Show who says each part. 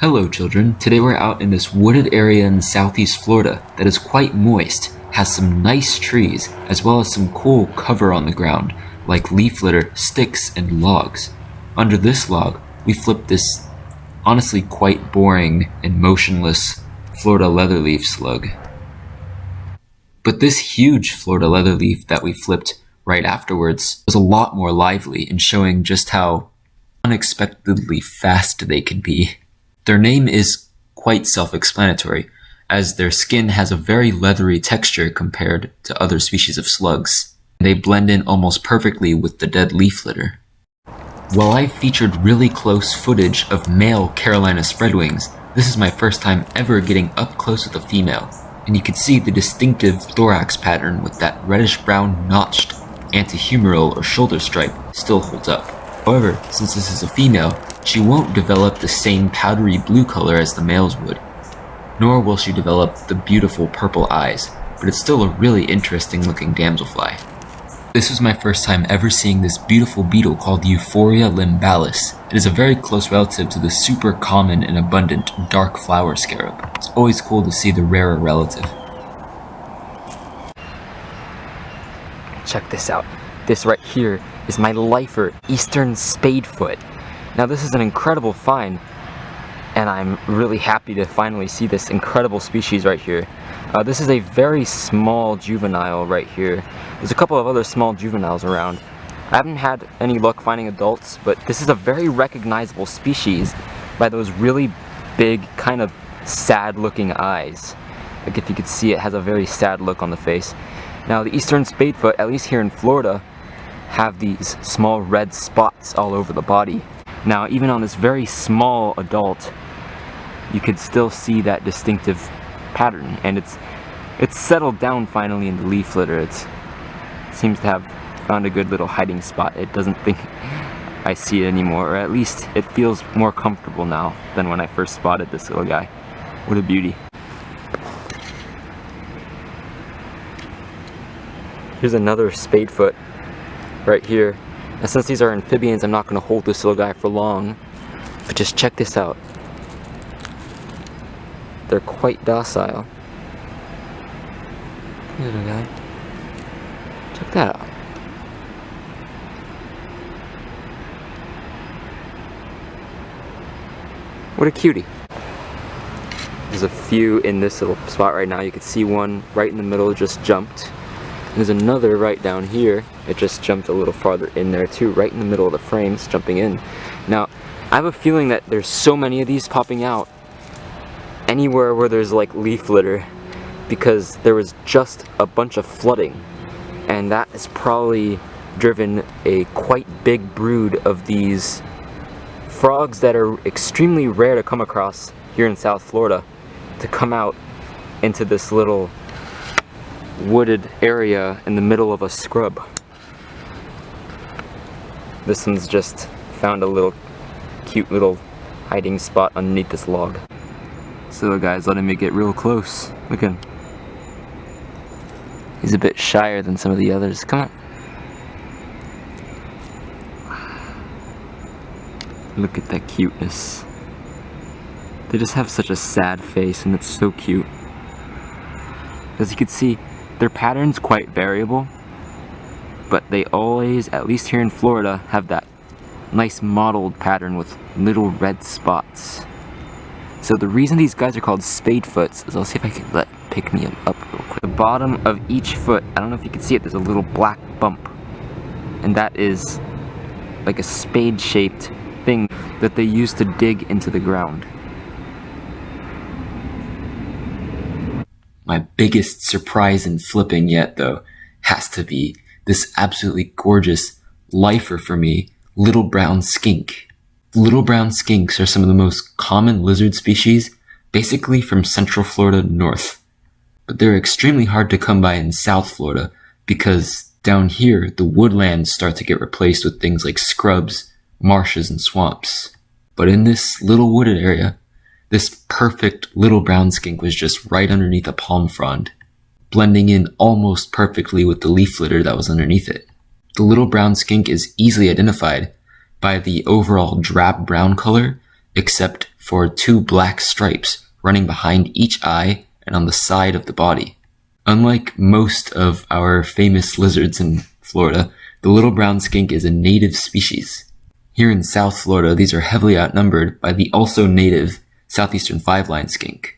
Speaker 1: Hello children, today we're out in this wooded area in southeast Florida that is quite moist, has some nice trees, as well as some cool cover on the ground, like leaf litter, sticks, and logs. Under this log, we flipped this honestly quite boring and motionless Florida leatherleaf slug. But this huge Florida leatherleaf that we flipped right afterwards was a lot more lively in showing just how unexpectedly fast they can be. Their name is quite self-explanatory, as their skin has a very leathery texture compared to other species of slugs. They blend in almost perfectly with the dead leaf litter. While I've featured really close footage of male Carolina Spreadwings, this is my first time ever getting up close with a female, and you can see the distinctive thorax pattern with that reddish-brown notched antehumeral or shoulder stripe still holds up. However, since this is a female, she won't develop the same powdery blue color as the males would, nor will she develop the beautiful purple eyes, but it's still a really interesting looking damselfly. This was my first time ever seeing this beautiful beetle called Euphoria limbalis. It is a very close relative to the super common and abundant dark flower scarab. It's always cool to see the rarer relative.
Speaker 2: Check this out. This right here is my lifer eastern spadefoot. Now this is an incredible find, and I'm really happy to finally see this incredible species right here. This is a very small juvenile right here. There's a couple of other small juveniles around. I haven't had any luck finding adults, but this is a very recognizable species by those really big, kind of sad looking eyes. Like if you could see, it has a very sad look on the face. Now the eastern spadefoot, at least here in Florida, have these small red spots all over the body. Now even on this very small adult, you could still see that distinctive pattern, and it's settled down finally in the leaf litter. It seems to have found a good little hiding spot. It doesn't think I see it anymore, or at least it feels more comfortable now than when I first spotted this little guy. What a beauty. Here's another spadefoot right here. And since these are amphibians, I'm not going to hold this little guy for long, but just check this out. They're quite docile. Little guy. Check that out. What a cutie. There's a few in this little spot right now. You can see one right in the middle just jumped. There's another right down here. It just jumped a little farther in there too, right in the middle of the frames, jumping in. Now, I have a feeling that there's so many of these popping out anywhere where there's like leaf litter, because there was just a bunch of flooding, and that has probably driven a quite big brood of these frogs that are extremely rare to come across here in South Florida to come out into this little wooded area in the middle of a scrub. This one's just found a little cute little hiding spot underneath this log. So the guy's letting me get real close. Look at him. He's a bit shyer than some of the others. Come on. Look at that cuteness. They just have such a sad face, and it's so cute. As you can see, their pattern's quite variable, but they always, at least here in Florida, have that nice mottled pattern with little red spots. So the reason these guys are called spadefoots is, I'll see if I can pick me up real quick. The bottom of each foot, I don't know if you can see it, there's a little black bump, and that is like a spade-shaped thing that they use to dig into the ground.
Speaker 1: My biggest surprise in flipping yet, though, has to be this absolutely gorgeous lifer for me, little brown skink. Little brown skinks are some of the most common lizard species, basically from Central Florida north. But they're extremely hard to come by in South Florida because down here the woodlands start to get replaced with things like scrubs, marshes, and swamps. But in this little wooded area, this perfect little brown skink was just right underneath a palm frond, blending in almost perfectly with the leaf litter that was underneath it. The little brown skink is easily identified by the overall drab brown color, except for 2 black stripes running behind each eye and on the side of the body. Unlike most of our famous lizards in Florida, the little brown skink is a native species. Here in South Florida, these are heavily outnumbered by the also native southeastern 5-line skink.